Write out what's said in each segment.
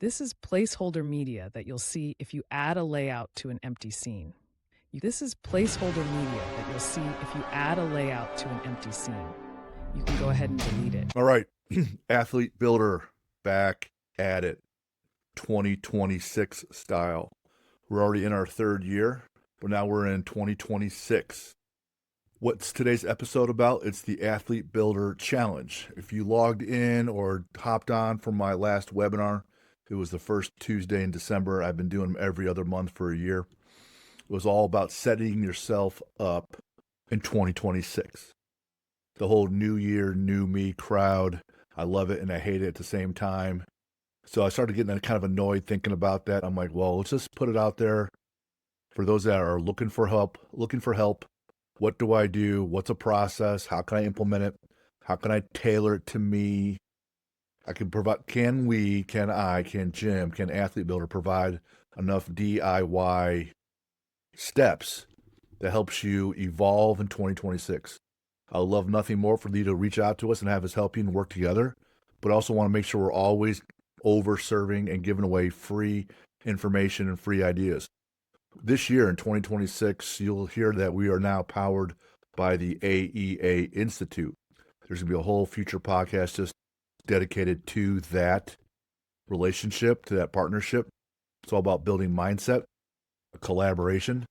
This is placeholder media that you'll see if you add a layout to an empty scene. This is placeholder media that you'll see if you add a layout to an empty scene. You can go ahead and delete it. All right, Athlete Builder, back at it, 2026 style. We're already in our third year, but now we're in 2026. What's today's episode about? It's the Athlete Builder Challenge. If you logged in or hopped on from my last webinar, it was the first Tuesday in December. I've been doing them every other month for a year. It was all about setting yourself up in 2026. The whole new year, new me crowd. I love it and I hate it at the same time. So I started getting kind of annoyed thinking about that. I'm like, well, let's just put it out there for those that are looking for help. What do I do? What's a process? How can I implement it? How can I tailor it to me? I can provide, can Jim, can Athlete Builder provide enough DIY steps that helps you evolve in 2026? I would love nothing more for you to reach out to us and have us help you and work together, but also want to make sure we're always over serving and giving away free information and free ideas. This year in 2026, you'll hear that we are now powered by the AEA Institute. There's going to be a whole future podcast just dedicated to that relationship, to that partnership. It's all about building mindset, collaboration.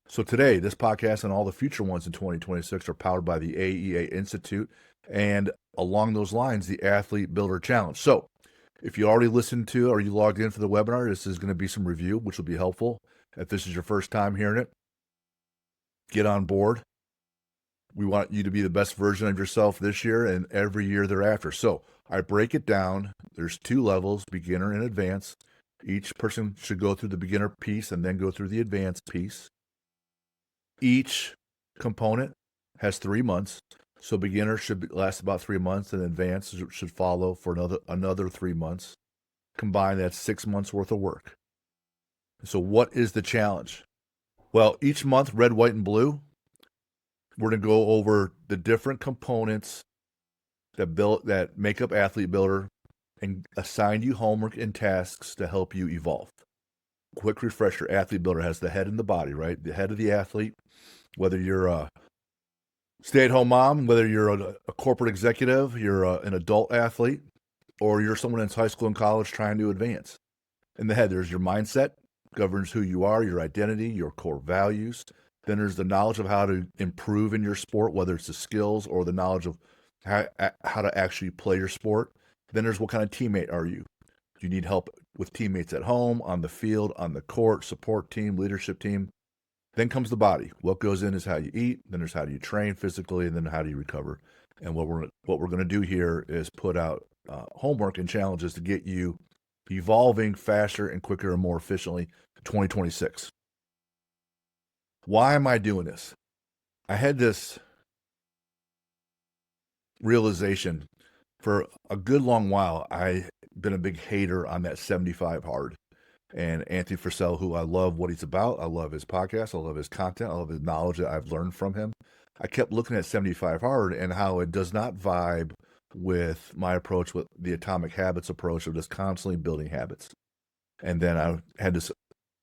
So today, this podcast and all the future ones in 2026 are powered by the AEA Institute, and along those lines, the Athlete Builder Challenge. So if you already listened to or you logged in for the webinar, this is going to be some review, which will be helpful. If this is your first time hearing it, get on board. We want you to be the best version of yourself this year and every year thereafter. So I break it down. There's 2 levels, beginner and advanced. Each person should go through the beginner piece and then go through the advanced piece. Each component has 3 months. So beginner should last about 3 months and advanced should follow for another 3 months. Combined, that's 6 months worth of work. So what is the challenge? Well, each month, red, white, and blue, we're going to go over the different components that make up Athlete Builder and assign you homework and tasks to help you evolve. Quick refresher, Athlete Builder has the head and the body, right? The head of the athlete, whether you're a stay-at-home mom, whether you're a corporate executive, you're an adult athlete, or you're someone in high school and college trying to advance. In the head, there's your mindset, governs who you are, your identity, your core values. Then there's the knowledge of how to improve in your sport, whether it's the skills or the knowledge of how to actually play your sport. Then there's what kind of teammate are you? Do you need help with teammates at home, on the field, on the court, support team, leadership team? Then comes the body. What goes in is how you eat. Then there's how do you train physically, and then how do you recover? And what we're going to do here is put out homework and challenges to get you evolving faster and quicker and more efficiently 2026. Why am I doing this? I had this realization for a good long while. I've been a big hater on that 75 hard. And Anthony Frisell, who I love what he's about, I love his podcast, I love his content, I love his knowledge that I've learned from him. I kept looking at 75 hard and how it does not vibe with my approach, with the atomic habits approach of just constantly building habits. And then I had this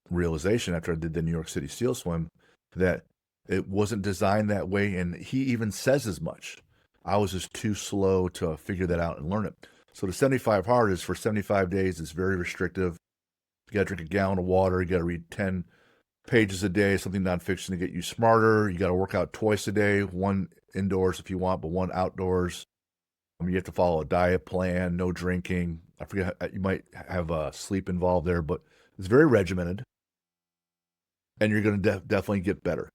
realization after I did the New York City Seal Swim that it wasn't designed that way. And he even says as much. I was just too slow to figure that out and learn it. So the 75 hard is for 75 days. It's very restrictive. You got to drink a gallon of water. You got to read 10 pages a day, something nonfiction to get you smarter. You got to work out twice a day, 1 indoors if you want, but 1 outdoors. You have to follow a diet plan, no drinking. I forget, you might have sleep involved there, but it's very regimented. And you're going to definitely get better.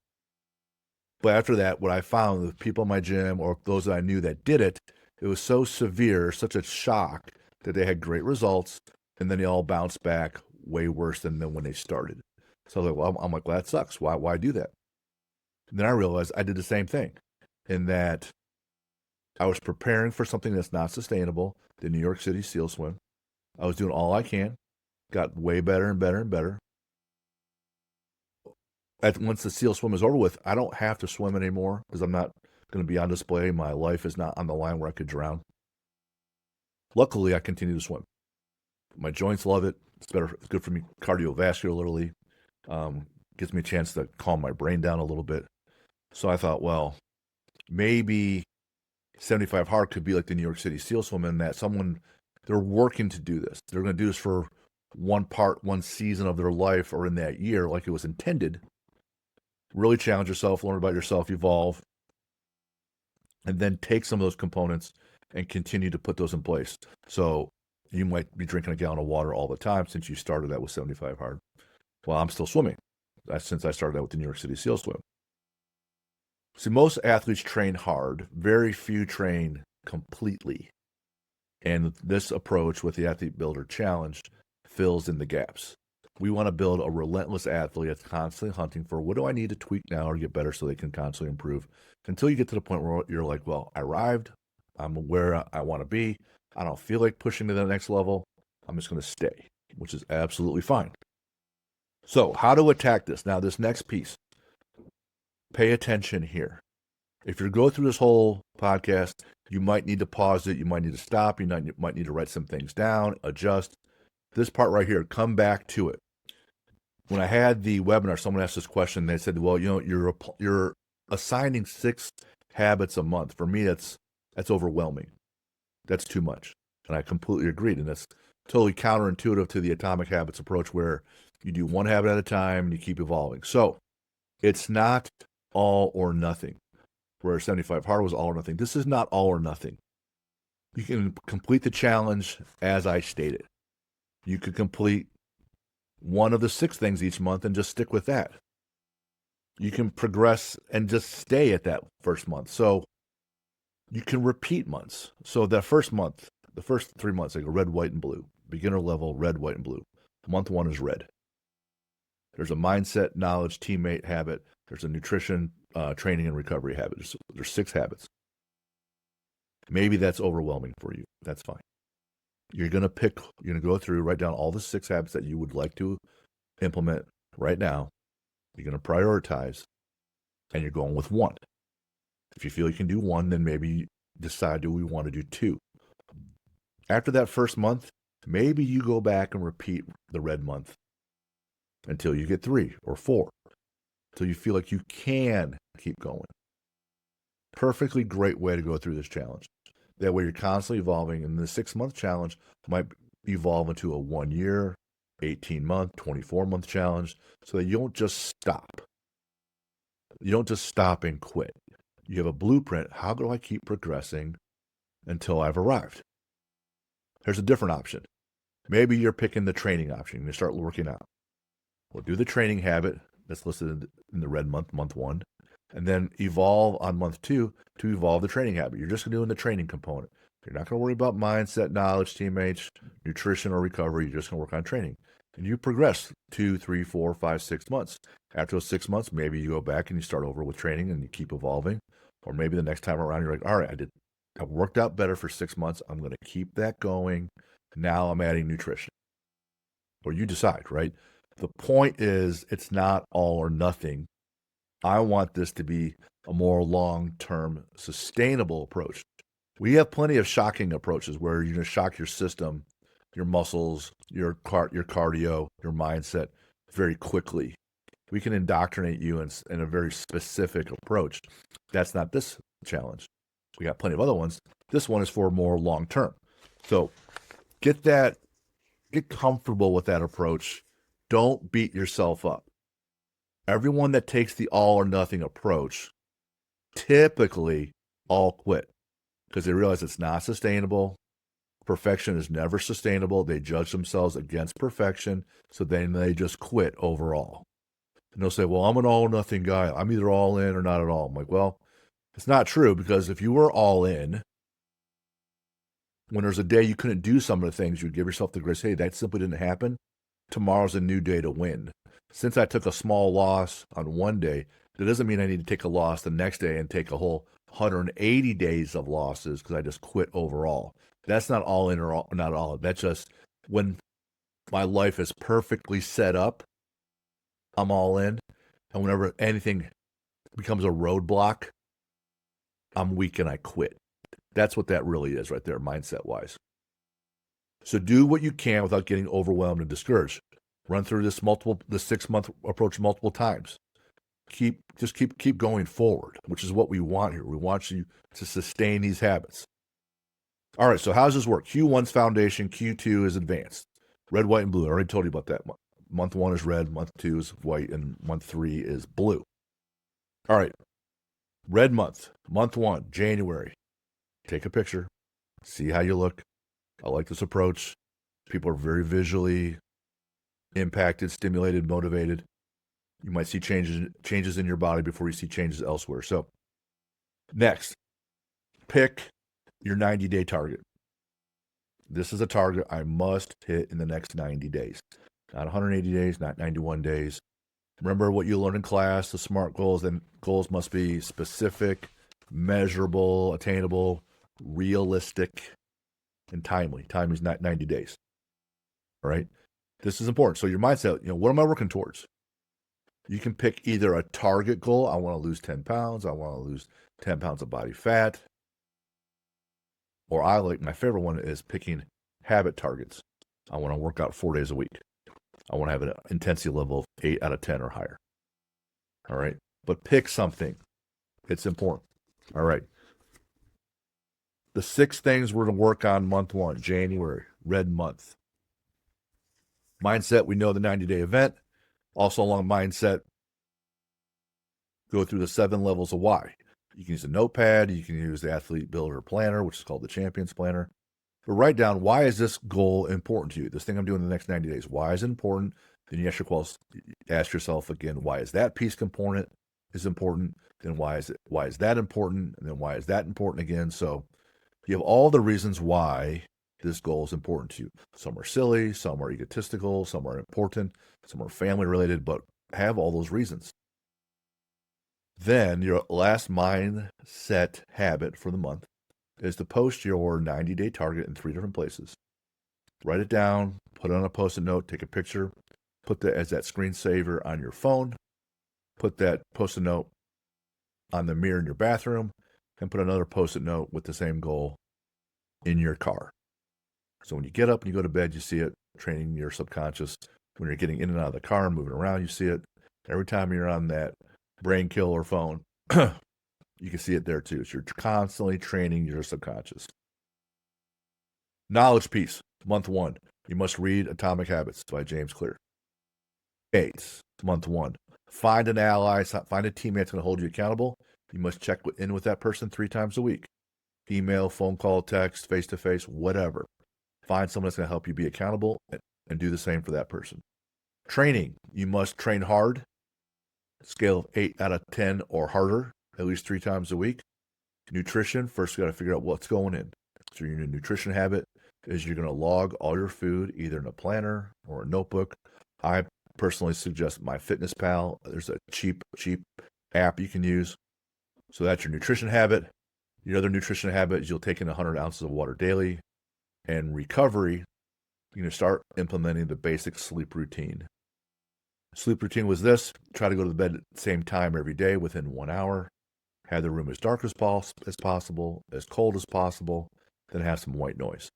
But after that, what I found with people in my gym or those that I knew that did it, it was so severe, such a shock that they had great results, and then they all bounced back way worse than when they started. So I was like, well, that sucks. Why do that? And then I realized I did the same thing in that I was preparing for something that's not sustainable, the New York City Seal Swim. I was doing all I can, got way better and better and better. Once the Seal Swim is over with, I don't have to swim anymore because I'm not going to be on display. My life is not on the line where I could drown. Luckily, I continue to swim. My joints love it. It's better. It's good for me cardiovascularly. Gives me a chance to calm my brain down a little bit. So I thought, well, maybe 75 hard could be like the New York City SEAL swim in that they're working to do this. They're going to do this for one season of their life or in that year like it was intended. Really challenge yourself, learn about yourself, evolve, and then take some of those components and continue to put those in place. So you might be drinking a gallon of water all the time since you started that with 75 hard. Well, I'm still swimming. That's since I started that with the New York City SEAL swim. See, most athletes train hard. Very few train completely. And this approach with the Athlete Builder Challenge fills in the gaps. We want to build a relentless athlete that's constantly hunting for what do I need to tweak now or get better so they can constantly improve until you get to the point where you're like, well, I arrived. I'm where I want to be. I don't feel like pushing to the next level. I'm just going to stay, which is absolutely fine. So how to attack this? Now, this next piece, pay attention here. If you go through this whole podcast, you might need to pause it. You might need to stop. You might need to write some things down, adjust. This part right here, come back to it. When I had the webinar, someone asked this question. They said, well, you're assigning 6 habits a month. For me, that's overwhelming. That's too much. And I completely agreed. And that's totally counterintuitive to the atomic habits approach where you do one habit at a time and you keep evolving. So it's not all or nothing. Where 75 hard was all or nothing. This is not all or nothing. You can complete the challenge as I stated. You could complete one of the 6 things each month and just stick with that. You can progress and just stay at that first month. So you can repeat months. So that first month, the first 3 months, like a red, white, and blue. Beginner level, red, white, and blue. Month 1 is red. There's a mindset, knowledge, teammate habit. There's a nutrition, training, and recovery habit. There's 6 habits. Maybe that's overwhelming for you. That's fine. You're going to go through, write down all the 6 habits that you would like to implement right now. You're going to prioritize, and you're going with 1. If you feel you can do 1, then maybe decide, do we want to do 2? After that first month, maybe you go back and repeat the red month until you get 3 or 4, until you feel like you can keep going. Perfectly great way to go through this challenge. That way you're constantly evolving, and the 6-month challenge might evolve into a 1 year, 18-month, 24-month challenge, so that you don't just stop. You don't just stop and quit. You have a blueprint. How do I keep progressing until I've arrived? There's a different option. Maybe you're picking the training option. You start working out. Well, do the training habit that's listed in the red month, month 1, and then evolve on month 2 to evolve the training habit. You're just doing the training component. You're not going to worry about mindset, knowledge, teammates, nutrition, or recovery. You're just going to work on training. And you progress 2, 3, 4, 5, 6 months. After those 6 months, maybe you go back and you start over with training and you keep evolving. Or maybe the next time around, you're like, all right, I worked out better for 6 months. I'm going to keep that going. Now I'm adding nutrition. Or you decide, right? The point is, it's not all or nothing. I want this to be a more long-term, sustainable approach. We have plenty of shocking approaches where you're going to shock your system, your muscles, your cardio, your mindset very quickly. We can indoctrinate you in a very specific approach. That's not this challenge. We got plenty of other ones. This one is for more long-term. So get comfortable with that approach. Don't beat yourself up. Everyone that takes the all or nothing approach typically all quit because they realize it's not sustainable. Perfection is never sustainable. They judge themselves against perfection, so then they just quit overall. And they'll say, well, I'm an all or nothing guy. I'm either all in or not at all. I'm like, well, it's not true, because if you were all in, when there's a day you couldn't do some of the things, you'd give yourself the grace, hey, that simply didn't happen. Tomorrow's a new day to win. Since I took a small loss on one day, that doesn't mean I need to take a loss the next day and take a whole 180 days of losses because I just quit overall. That's not all in or not all. That's just when my life is perfectly set up, I'm all in. And whenever anything becomes a roadblock, I'm weak and I quit. That's what that really is right there, mindset-wise. So do what you can without getting overwhelmed and discouraged. Run through this 6-month approach multiple times. Just keep going forward, which is what we want here. We want you to sustain these habits. All right, so how does this work? Q1's foundation, Q2 is advanced. Red, white, and blue. I already told you about that. Month 1 is red, month 2 is white, and month 3 is blue. All right, red month, month 1, January. Take a picture, see how you look. I like this approach. People are very visually impacted, stimulated, motivated. You might see changes in your body before you see changes elsewhere. So next, pick your 90-day target. This is a target I must hit in the next 90 days. Not 180 days, not 91 days. Remember what you learned in class, the SMART goals. Then goals must be specific, measurable, attainable, realistic, and timely. Time is not 90 days. All right? This is important. So your mindset, what am I working towards? You can pick either a target goal. I want to lose 10 pounds. I want to lose 10 pounds of body fat. Or my favorite one is picking habit targets. I want to work out 4 days a week. I want to have an intensity level of 8 out of 10 or higher. All right. But pick something. It's important. All right. The 6 things we're going to work on month 1, January, red month. Mindset, we know the 90-day event. Also along mindset, go through the 7 levels of why. You can use a notepad. You can use the Athlete Builder Planner, which is called the Champions Planner. But write down, why is this goal important to you? This thing I'm doing in the next 90 days, why is it important? Then you ask yourself again, why is that piece component is important? Then why is that important? And then why is that important again? So you have all the reasons why this goal is important to you. Some are silly, some are egotistical, some are important, some are family related, but have all those reasons. Then your last mindset habit for the month is to post your 90-day target in 3 different places. Write it down, put it on a Post-it note, take a picture, put that as that screensaver on your phone, put that Post-it note on the mirror in your bathroom, and put another Post-it note with the same goal in your car. So when you get up and you go to bed, you see it, training your subconscious. When you're getting in and out of the car and moving around, you see it. Every time you're on that brain killer phone, you can see it there too. So you're constantly training your subconscious. Knowledge piece, month 1. You must read Atomic Habits by James Clear. 8, month 1. Find an ally, find a teammate that's going to hold you accountable. You must check in with that person 3 times a week. Email, phone call, text, face-to-face, whatever. Find someone that's going to help you be accountable and do the same for that person. Training, you must train hard. Scale of 8 out of 10 or harder, at least 3 times a week. Nutrition, first you got to figure out what's going in. So your nutrition habit is you're going to log all your food either in a planner or a notebook. I personally suggest MyFitnessPal. There's a cheap app you can use. So that's your nutrition habit. Your other nutrition habit is you'll take in 100 ounces of water daily. And recovery, you're going to start implementing the basic sleep routine. Sleep routine was this: try to go to the bed at the same time every day within 1 hour. Have the room as dark as possible, as cold as possible, then have some white noise.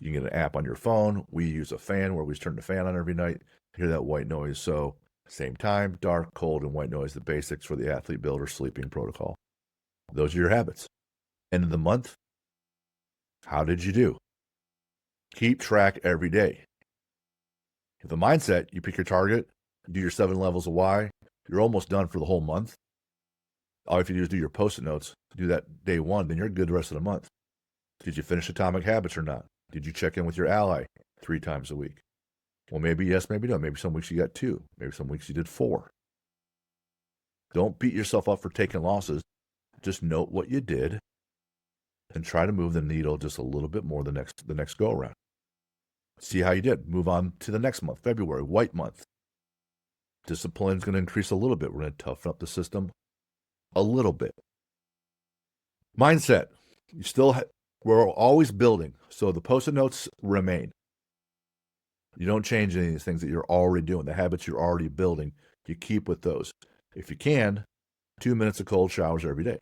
You can get an app on your phone. We use a fan where we turn the fan on every night to hear that white noise. So same time, dark, cold, and white noise, the basics for the Athlete Builder sleeping protocol. Those are your habits. End of the month, how did you do? Keep track every day. If the mindset, you pick your target, you do your 7 levels of why, you're almost done for the whole month. All you have to do is do your Post-it notes, do that day 1, then you're good the rest of the month. Did you finish Atomic Habits or not? Did you check in with your ally 3 times a week? Well, maybe yes, maybe no. Maybe some weeks you got 2. Maybe some weeks you did 4. Don't beat yourself up for taking losses. Just note what you did and try to move the needle just a little bit more the next go around. See how you did. Move on to the next month, February, white month. Discipline is going to increase a little bit. We're going to toughen up the system a little bit. Mindset. We're always building. So the Post-it notes remain. You don't change any of these things that you're already doing. The habits you're already building, you keep with those. If you can, 2 minutes of cold showers every day.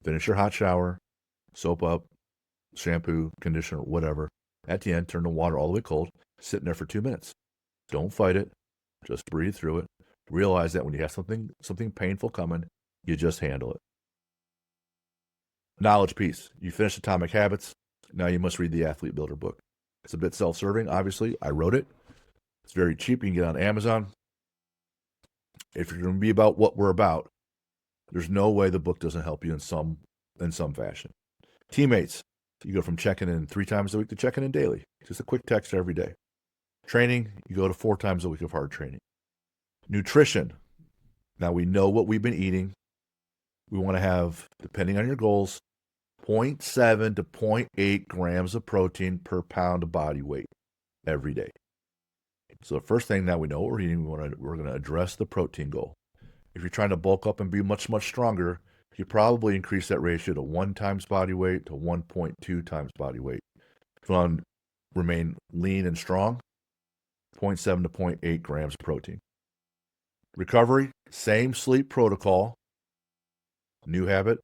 Finish your hot shower, soap up, shampoo, conditioner, whatever. At the end, turn the water all the way cold, sit in there for 2 minutes. Don't fight it. Just breathe through it. Realize that when you have something painful coming, you just handle it. Knowledge piece. You finish Atomic Habits. Now you must read the Athlete Builder book. It's a bit self-serving, obviously. I wrote it. It's very cheap. You can get it on Amazon. If you're going to be about what we're about, there's no way the book doesn't help you in some fashion. Teammates. You go from checking in 3 times a week to checking in daily. Just a quick text every day. Training. You go to 4 times a week of hard training. Nutrition. Now we know what we've been eating. We want to have, depending on your goals, 0.7 to 0.8 grams of protein per pound of body weight every day. So the first thing, now we know what we're eating, we're going to address the protein goal. If you're trying to bulk up and be much, much stronger, you probably increase that ratio to 1 times body weight to 1.2 times body weight. If you want to remain lean and strong, 0.7 to 0.8 grams of protein. Recovery, same sleep protocol. New habit,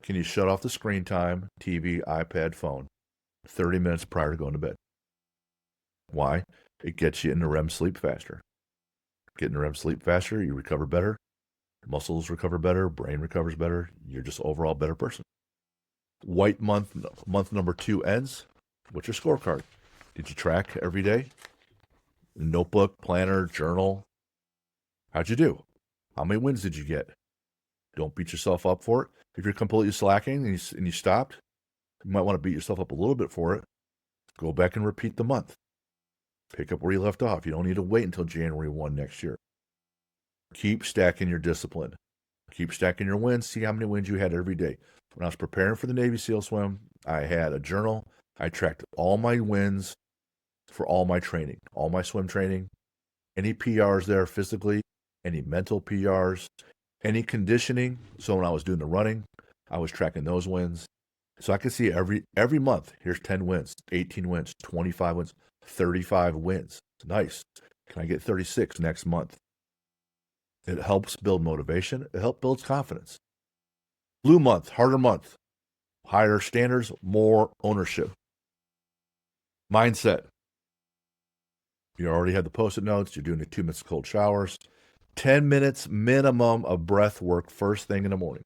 can you shut off the screen time, TV, iPad, phone, 30 minutes prior to going to bed? Why? It gets you into REM sleep faster. Getting REM sleep faster, you recover better, muscles recover better, brain recovers better, you're just overall a better person. White month number 2 ends. What's your scorecard? Did you track every day? Notebook, planner, journal. How'd you do? How many wins did you get? Don't beat yourself up for it. If you're completely slacking and you stopped, you might want to beat yourself up a little bit for it. Go back and repeat the month. Pick up where you left off. You don't need to wait until January 1 next year. Keep stacking your discipline. Keep stacking your wins. See how many wins you had every day. When I was preparing for the Navy SEAL swim, I had a journal. I tracked all my wins for all my training, all my swim training, any PRs there physically, any mental PRs, any conditioning. So when I was doing the running, I was tracking those wins. So I could see every month, here's 10 wins, 18 wins, 25 wins, 35 wins. Nice. Can I get 36 next month? It helps build motivation. It helps build confidence. Blue month, harder month. Higher standards, more ownership. Mindset. You already had the Post-it notes. You're doing the 2 minutes cold showers. 10 minutes minimum of breath work first thing in the morning.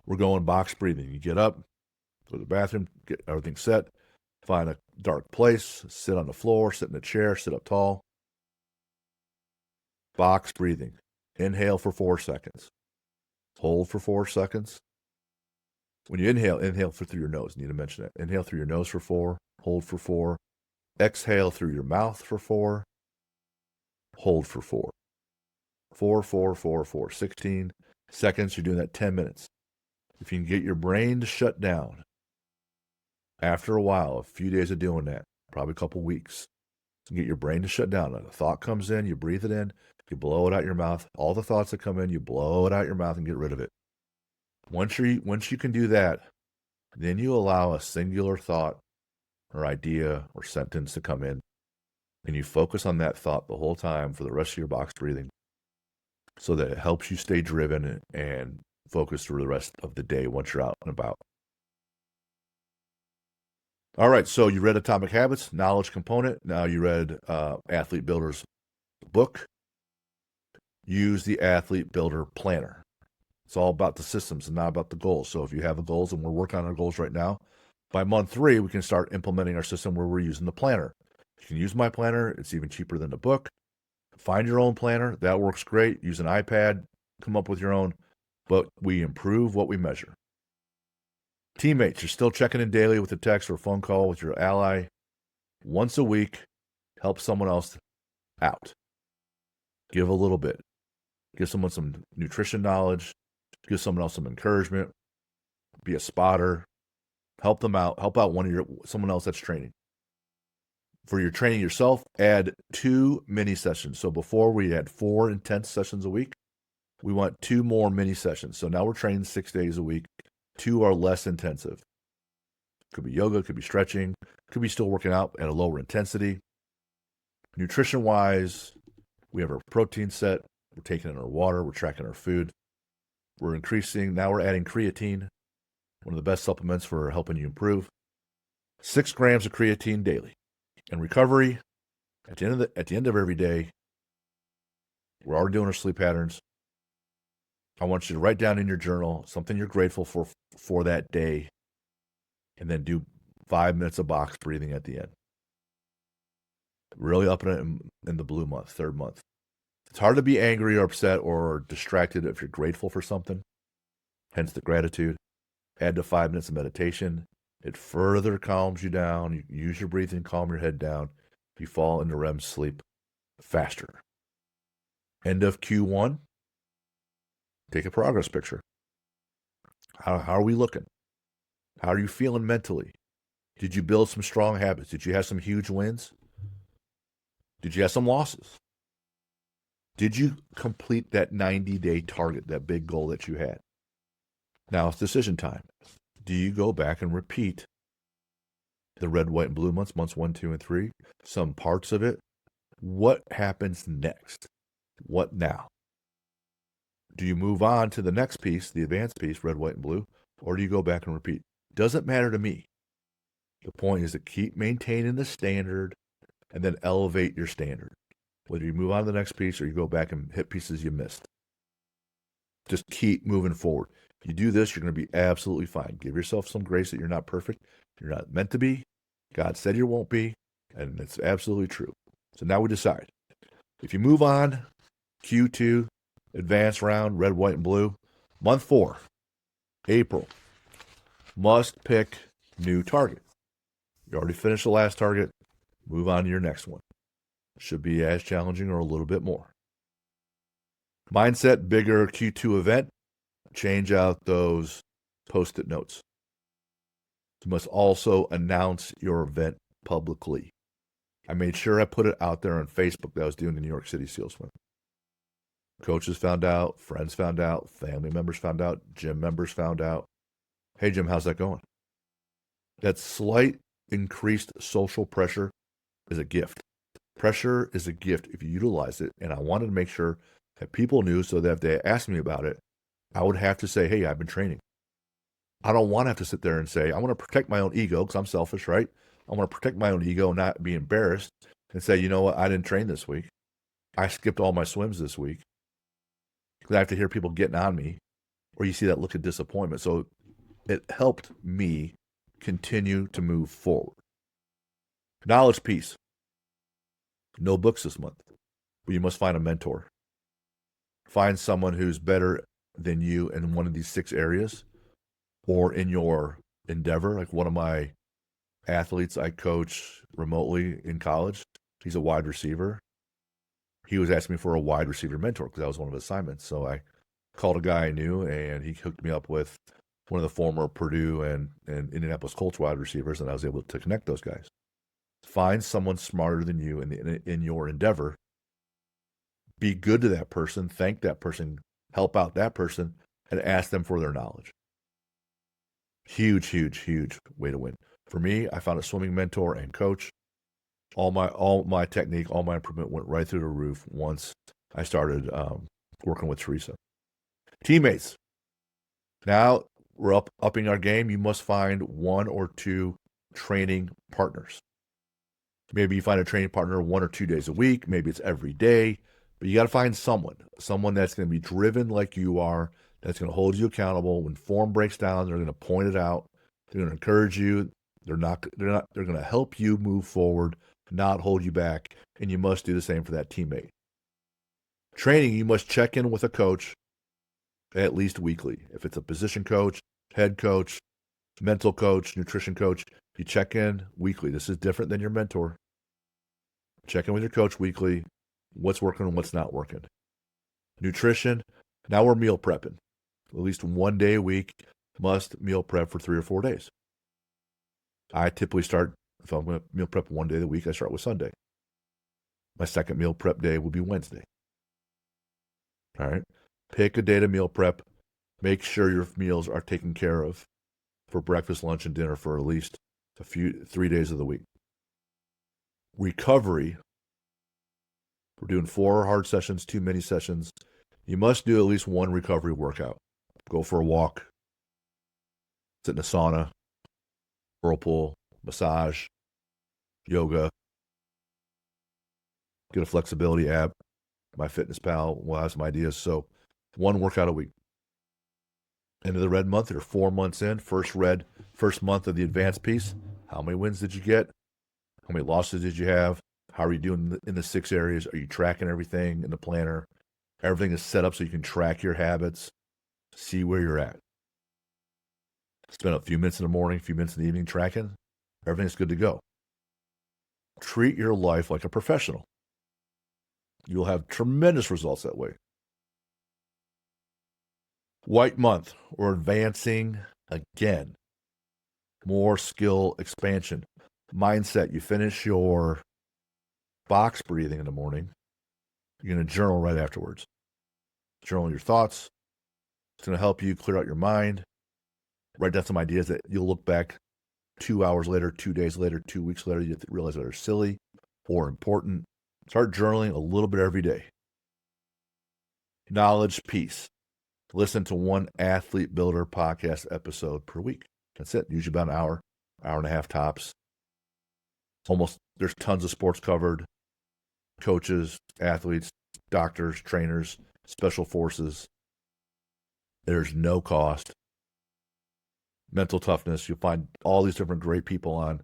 We're going box breathing. You get up, go to the bathroom, get everything set, find a dark place, sit on the floor, sit in a chair, sit up tall. Box breathing. Inhale for 4 seconds. Hold for 4 seconds. When you inhale through your nose. Need to mention that. Inhale through your nose for 4. Hold for 4. Exhale through your mouth for 4. Hold for 4. 4, 4, 4, 4. 16 seconds. You're doing that 10 minutes. If you can get your brain to shut down, after a while, a few days of doing that, probably a couple weeks, you get your brain to shut down. A thought comes in, you breathe it in, you blow it out your mouth. All the thoughts that come in, you blow it out your mouth and get rid of it. Once you can do that, then you allow a singular thought or idea or sentence to come in, and you focus on that thought the whole time for the rest of your box breathing so that it helps you stay driven and focused through the rest of the day once you're out and about. All right, so you read Atomic Habits, knowledge component. Now you read Athlete Builder's book. Use the Athlete Builder Planner. It's all about the systems and not about the goals. So if you have the goals, and we're working on our goals right now, by month 3, we can start implementing our system where we're using the planner. You can use my planner. It's even cheaper than the book. Find your own planner. That works great. Use an iPad. Come up with your own. But we improve what we measure. Teammates, you're still checking in daily with a text or a phone call with your ally. Once a week, help someone else out. Give a little bit. Give someone some nutrition knowledge. Give someone else some encouragement. Be a spotter. Help them out. Help out someone else that's training. For your training yourself, add 2 mini sessions. So before we had 4 intense sessions a week, we want 2 more mini sessions. So now we're training 6 days a week. 2 are less intensive. Could be yoga, could be stretching, could be still working out at a lower intensity. Nutrition-wise, we have our protein set. We're taking in our water. We're tracking our food. We're adding creatine. one of the best supplements for helping you improve. 6 grams of creatine daily. And recovery, at the end of every day, we're already doing our sleep patterns. I want you to write down in your journal something you're grateful for that day, and then do 5 minutes of box breathing at the end. Really upping it in the blue month, 3rd month. It's hard to be angry or upset or distracted if you're grateful for something, hence the gratitude. Add to 5 minutes of meditation. It further calms you down. You use your breathing, calm your head down. You fall into REM sleep faster. End of Q1, take a progress picture. How are we looking? How are you feeling mentally? Did you build some strong habits? Did you have some huge wins? Did you have some losses? Did you complete that 90-day target, that big goal that you had? Now it's decision time. Do you go back and repeat the red, white, and blue months 1, 2, and 3, some parts of it? What happens next? What now? Do you move on to the next piece, the advanced piece, red, white, and blue, or do you go back and repeat? Doesn't matter to me. The point is to keep maintaining the standard and then elevate your standard. Whether you move on to the next piece or you go back and hit pieces you missed. Just keep moving forward. If you do this, you're going to be absolutely fine. Give yourself some grace that you're not perfect. You're not meant to be. God said you won't be, and it's absolutely true. So now we decide. If you move on, Q2, advanced round, red, white, and blue, month 4, April, must pick new target. You already finished the last target. Move on to your next one. Should be as challenging or a little bit more. Mindset, bigger Q2 event. Change out those post-it notes. You must also announce your event publicly. I made sure I put it out there on Facebook that I was doing the New York City SEAL Swim. Coaches found out, friends found out, family members found out, gym members found out. Hey, Jim, how's that going? That slight increased social pressure is a gift. Pressure is a gift if you utilize it, and I wanted to make sure that people knew so that if they asked me about it, I would have to say, hey, I've been training. I don't want to have to sit there and say, I want to protect my own ego because I'm selfish, right? I want to protect my own ego and not be embarrassed and say, you know what, I didn't train this week. I skipped all my swims this week. Because I have to hear people getting on me, or you see that look of disappointment. So it helped me continue to move forward. Knowledge piece. No books this month, but you must find a mentor. Find someone who's better than you in one of these 6 areas or in your endeavor. Like one of my athletes I coach remotely in college, he's a wide receiver. He was asking me for a wide receiver mentor because that was one of his assignments. So I called a guy I knew, and he hooked me up with one of the former Purdue and Indianapolis Colts wide receivers, and I was able to connect those guys. Find someone smarter than you in your endeavor. Be good to that person, thank that person, help out that person, and ask them for their knowledge. Huge, huge, huge way to win. For me, I found a swimming mentor and coach. All my technique, all my improvement went right through the roof once I started working with Teresa. Teammates. Now we're upping our game. You must find 1 or 2 training partners. Maybe you find a training partner 1 or 2 days a week. Maybe it's every day. But you got to find someone that's going to be driven like you are, that's going to hold you accountable. When form breaks down, they're going to point it out. They're going to encourage you. They're going to help you move forward, not hold you back. And you must do the same for that teammate. Training, you must check in with a coach at least weekly. If it's a position coach, head coach, mental coach, nutrition coach, you check in weekly. This is different than your mentor. Check in with your coach weekly. What's working and what's not working. Nutrition, now we're meal prepping. At least 1 day a week, must meal prep for 3 or 4 days. I typically start, if I'm going to meal prep 1 day of the week, I start with Sunday. My second meal prep day will be Wednesday. All right. Pick a day to meal prep. Make sure your meals are taken care of for breakfast, lunch, and dinner for at least 3 days of the week. Recovery. We're doing 4 hard sessions, 2 mini sessions. You must do at least 1 recovery workout. Go for a walk. sit in a sauna, whirlpool, massage, yoga, get a flexibility app. MyFitnessPal will have some ideas. So one workout a week. End of the red month, you're 4 months in. First month of the advanced piece. How many wins did you get? How many losses did you have? How are you doing in the 6 areas? Are you tracking everything in the planner? Everything is set up so you can track your habits, see where you're at. Spend a few minutes in the morning, a few minutes in the evening tracking. Everything's good to go. Treat your life like a professional. You'll have tremendous results that way. White month, we're advancing again. More skill expansion. Mindset, you finish your box breathing in the morning. You're going to journal right afterwards. Journal your thoughts. It's going to help you clear out your mind. Write down some ideas that you'll look back 2 hours later, 2 days later, 2 weeks later, you realize that are silly or important. Start journaling a little bit every day. Knowledge piece. Listen to one Athlete Builder podcast episode per week. That's it. Usually about an hour and a half tops. There's tons of sports covered. Coaches, athletes, doctors, trainers, special forces. There's no cost. Mental toughness. You'll find all these different great people on.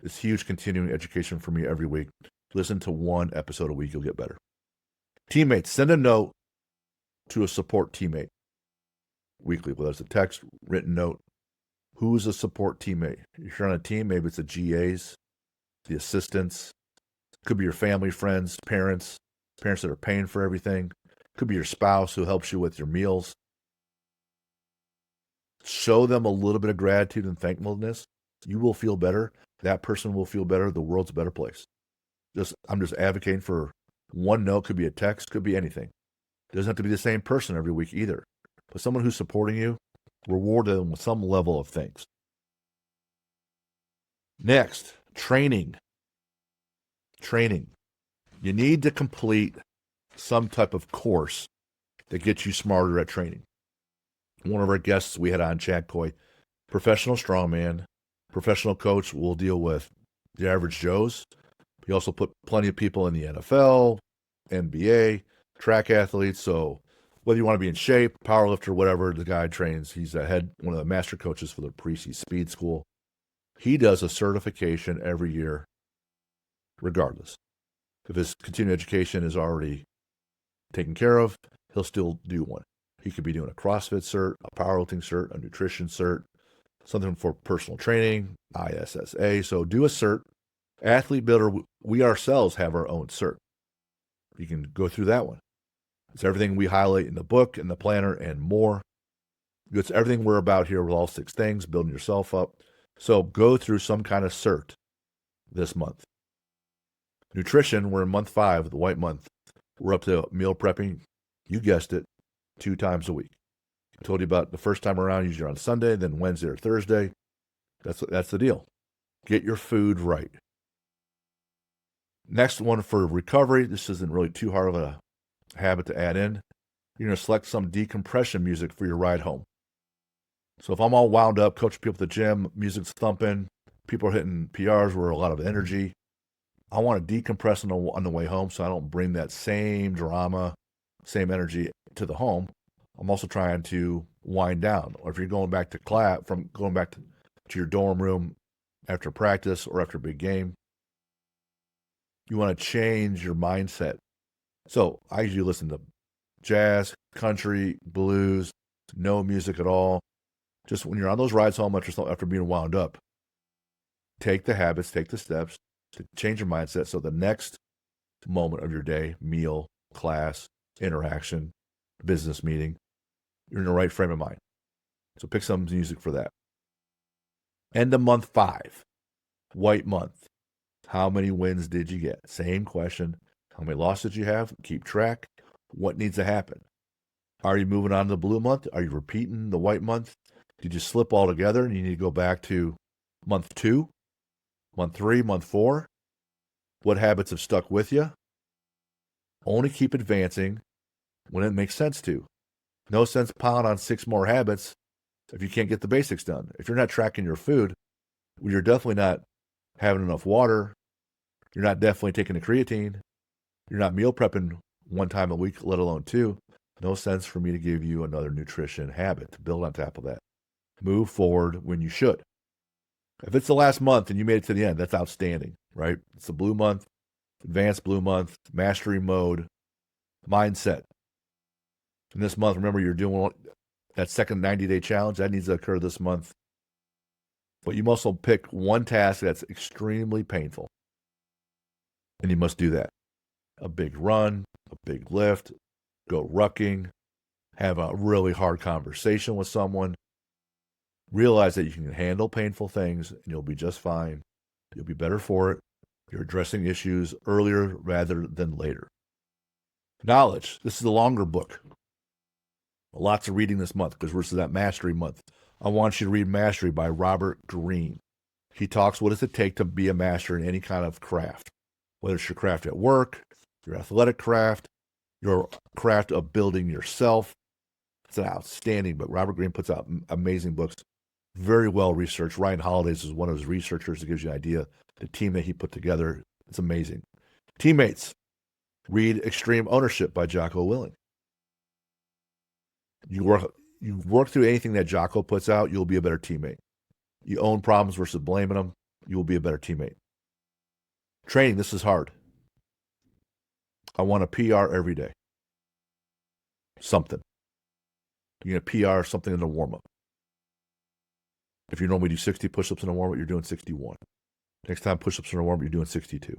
It's huge continuing education for me every week. Listen to one episode a week. You'll get better. Teammates, send a note to a support teammate weekly, whether it's a text, written note. Who's a support teammate? If you're on a team, maybe it's the GAs, the assistants. Could be your family, friends, parents that are paying for everything. Could be your spouse who helps you with your meals. Show them a little bit of gratitude and thankfulness. You will feel better. That person will feel better. The world's a better place. I'm just advocating for one note. Could be a text, could be anything. It doesn't have to be the same person every week either. But someone who's supporting you, reward them with some level of thanks. Next, training. You need to complete some type of course that gets you smarter at training. One of our guests we had on, Chad Coy, professional strongman, professional coach, will deal with the average Joes. He also put plenty of people in the NFL, NBA, track athletes. So whether you want to be in shape, powerlifter, whatever, the guy trains. He's one of the master coaches for the Precy Speed School. He does a certification every year, regardless. If his continuing education is already taken care of, he'll still do one. He could be doing a CrossFit cert, a powerlifting cert, a nutrition cert, something for personal training, ISSA. So do a cert. Athlete Builder, we ourselves have our own cert. You can go through that one. It's everything we highlight in the book, in the planner, and more. It's everything we're about here with all 6 things, building yourself up. So go through some kind of cert this month. Nutrition, we're in month 5, the white month. We're up to meal prepping. You guessed it, 2 times a week. I told you about the first time around, usually on Sunday, then Wednesday or Thursday. That's the deal. Get your food right. Next one for recovery. This isn't really too hard of a habit to add in. You're going to select some decompression music for your ride home. So if I'm all wound up, coaching people at the gym, music's thumping, people are hitting PRs with a lot of energy, I want to decompress on the way home so I don't bring that same drama, same energy to the home. I'm also trying to wind down. Or if you're going back to to your dorm room after practice or after a big game, you want to change your mindset. So I usually listen to jazz, country, blues, no music at all. Just when you're on those rides home after being wound up, take the habits, take the steps to change your mindset so the next moment of your day, meal, class, interaction, business meeting, you're in the right frame of mind. So pick some music for that. End of month 5, white month. How many wins did you get? Same question. How many losses did you have? Keep track. What needs to happen? Are you moving on to the blue month? Are you repeating the white month? Did you slip altogether and you need to go back to month 2, month 3, month 4? What habits have stuck with you? Only keep advancing when it makes sense to. No sense piling on 6 more habits if you can't get the basics done. If you're not tracking your food, well, you're definitely not having enough water. You're not definitely taking the creatine. You're not meal prepping one time a week, let alone two. No sense for me to give you another nutrition habit to build on top of that. Move forward when you should. If it's the last month and you made it to the end, that's outstanding, right? It's the blue month, advanced blue month, mastery mode, mindset. In this month, remember, you're doing that second 90-day challenge. That needs to occur this month. But you must pick one task that's extremely painful. And you must do that. A big run, a big lift, go rucking, have a really hard conversation with someone. Realize that you can handle painful things and you'll be just fine. You'll be better for it. You're addressing issues earlier rather than later. Knowledge. This is a longer book. Lots of reading this month because we're to that mastery month. I want you to read Mastery by Robert Greene. He talks what does it take to be a master in any kind of craft, whether it's your craft at work, your athletic craft, your craft of building yourself. It's an outstanding book. Robert Greene puts out amazing books, very well researched. Ryan Holidays is one of his researchers that gives you an idea. The team that he put together, it's amazing. Teammates. Read Extreme Ownership by Jocko Willink. You work through anything that Jocko puts out, you'll be a better teammate. You own problems versus blaming them, you will be a better teammate. Training, this is hard. I want a PR every day. Something. You're going to PR something in the warm-up. If you normally do 60 push-ups in a warm-up, you're doing 61. Next time push-ups in a warm-up, you're doing 62.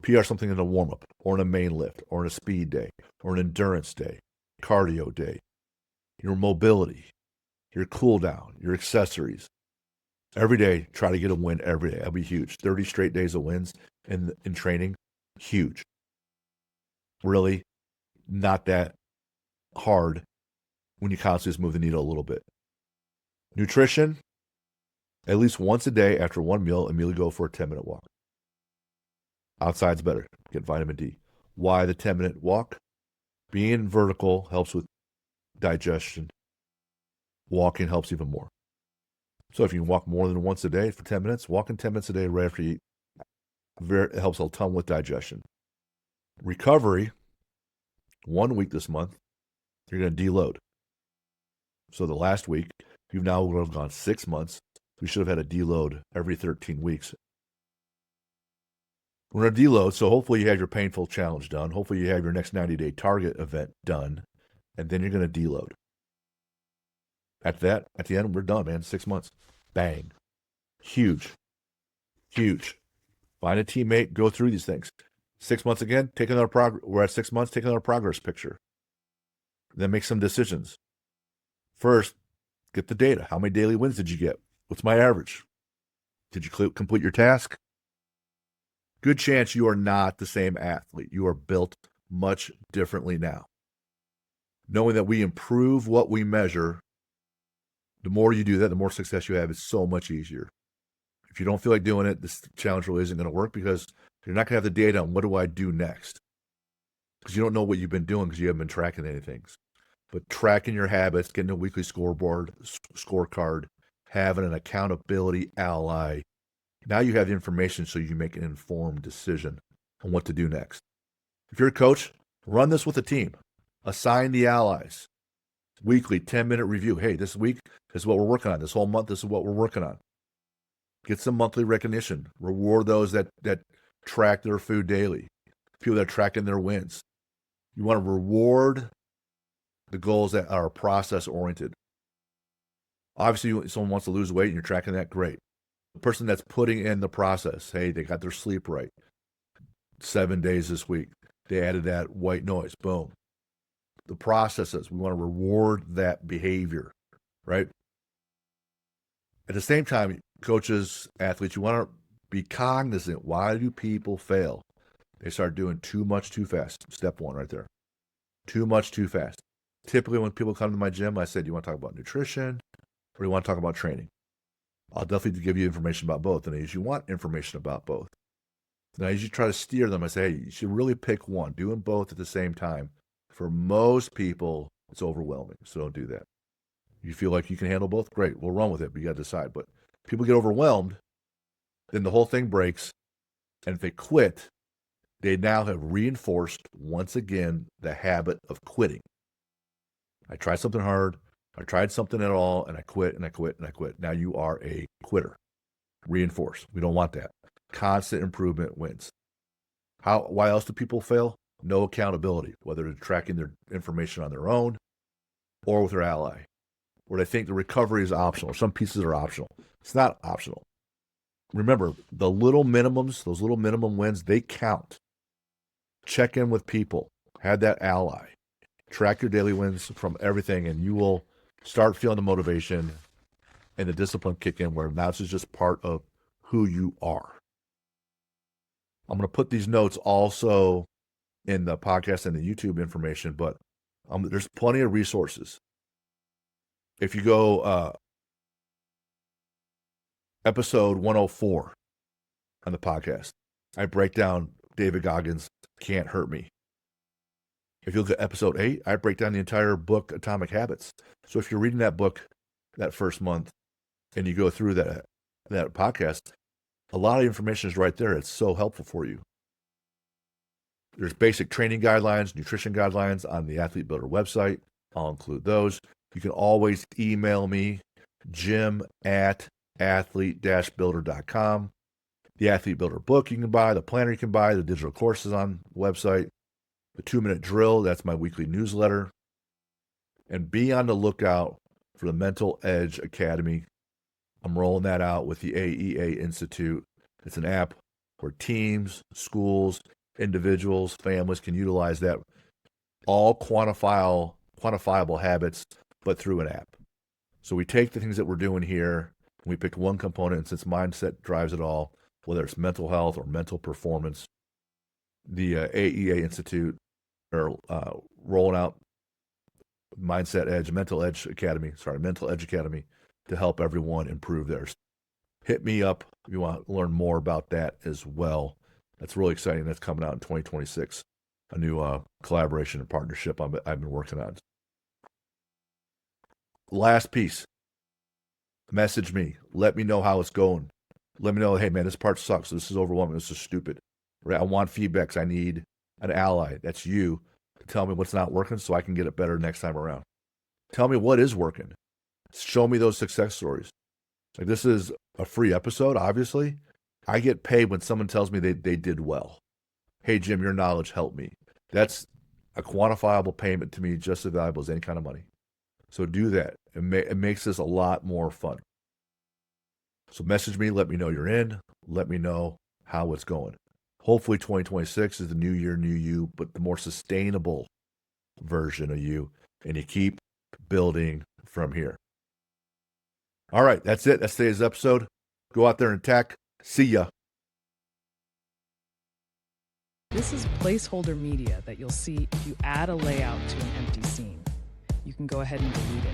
PR something in a warm-up, or in a main lift, or in a speed day, or an endurance day, cardio day. Your mobility, your cool down, your accessories. Every day, try to get a win every day. That'll be huge. 30 straight days of wins in training, huge. Really not that hard when you constantly just move the needle a little bit. Nutrition, at least once a day after one meal, immediately go for a 10-minute walk. Outside's better. Get vitamin D. Why the 10-minute walk? Being vertical helps with digestion. Walking helps even more. So if you can walk more than once a day for 10 minutes, walking 10 minutes a day right after you eat, it helps a ton with digestion. Recovery, 1 week this month, you're going to deload. So the last week, you've now gone 6 months. We should have had a deload every 13 weeks. We're going to deload, so hopefully you have your painful challenge done. Hopefully you have your next 90-day target event done, and then you're going to deload. At the end, we're done, man. 6 months. Bang. Huge. Huge. Find a teammate, go through these things. 6 months again, take another progress. We're at 6 months, take another progress picture. Then make some decisions. First, get the data. How many daily wins did you get? What's my average? Did you complete your task? Good chance you are not the same athlete. You are built much differently now. Knowing that we improve what we measure, the more you do that, the more success you have. It's so much easier. If you don't feel like doing it, this challenge really isn't going to work because you're not going to have the data on what do I do next. Because you don't know what you've been doing because you haven't been tracking anything. But tracking your habits, getting a weekly scorecard, having an accountability ally. Now you have the information so you can make an informed decision on what to do next. If you're a coach, run this with a team. Assign the allies. Weekly 10-minute review. Hey, this week, this is what we're working on. This whole month, this is what we're working on. Get some monthly recognition. Reward those that track their food daily. People that are tracking their wins. You want to reward the goals that are process-oriented. Obviously, someone wants to lose weight and you're tracking that, great. The person that's putting in the process, hey, they got their sleep right. 7 days this week. They added that white noise. Boom. The processes, we want to reward that behavior, right? At the same time, coaches, athletes, you want to be cognizant. Why do people fail? They start doing too much too fast. Step one right there. Too much too fast. Typically when people come to my gym, I said, do you want to talk about nutrition or do you want to talk about training? I'll definitely give you information about both. And I usually want information about both. And I usually try to steer them. I say, hey, you should really pick one. Do them both at the same time. For most people, it's overwhelming. So don't do that. You feel like you can handle both? Great, we'll run with it, but you got to decide. But people get overwhelmed, then the whole thing breaks, and if they quit, they now have reinforced, once again, the habit of quitting. I tried something hard, I tried something at all, and I quit, and I quit, and I quit. Now you are a quitter. Reinforce. We don't want that. Constant improvement wins. Why else do people fail? No accountability, whether they're tracking their information on their own or with their ally, where they think the recovery is optional. Some pieces are optional. It's not optional. Remember, the little minimums, those little minimum wins, they count. Check in with people. Have that ally. Track your daily wins from everything, and you will start feeling the motivation and the discipline kick in, where now it's just part of who you are. I'm going to put these notes also in the podcast and the YouTube information, but there's plenty of resources. If you go episode 104 on the podcast, I break down David Goggins' Can't Hurt Me. If you look at episode 8, I break down the entire book, Atomic Habits. So if you're reading that book that first month and you go through that podcast, a lot of information is right there. It's so helpful for you. There's basic training guidelines, nutrition guidelines on the Athlete Builder website. I'll include those. You can always email me, jim@athlete-builder.com. The Athlete Builder book you can buy, the planner you can buy, the digital courses on the website, the 2-minute drill, that's my weekly newsletter. And be on the lookout for the Mental Edge Academy. I'm rolling that out with the AEA Institute. It's an app where teams, schools, individuals, families can utilize that, all quantifiable habits, but through an app. So we take the things that we're doing here, and we pick one component, and since mindset drives it all, whether it's mental health or mental performance, the AEA Institute are rolling out Mental Edge Academy to help everyone improve theirs. Hit me up if you want to learn more about that as well. That's really exciting. That's coming out in 2026, a new collaboration and partnership I've been working on. Last piece, message me. Let me know how it's going. Let me know, hey, man, this part sucks. This is overwhelming. This is stupid. Right? I want feedbacks. I need an ally. That's you to tell me what's not working so I can get it better next time around. Tell me what is working. Show me those success stories. Like, this is a free episode, obviously. I get paid when someone tells me they did well. Hey, Jim, your knowledge helped me. That's a quantifiable payment to me, just as valuable as any kind of money. So do that. It makes this a lot more fun. So message me. Let me know you're in. Let me know how it's going. Hopefully 2026 is the new year, new you, but the more sustainable version of you. And you keep building from here. All right, that's it. That's today's episode. Go out there and attack. See ya. This is placeholder media that you'll see if you add a layout to an empty scene. You can go ahead and delete it.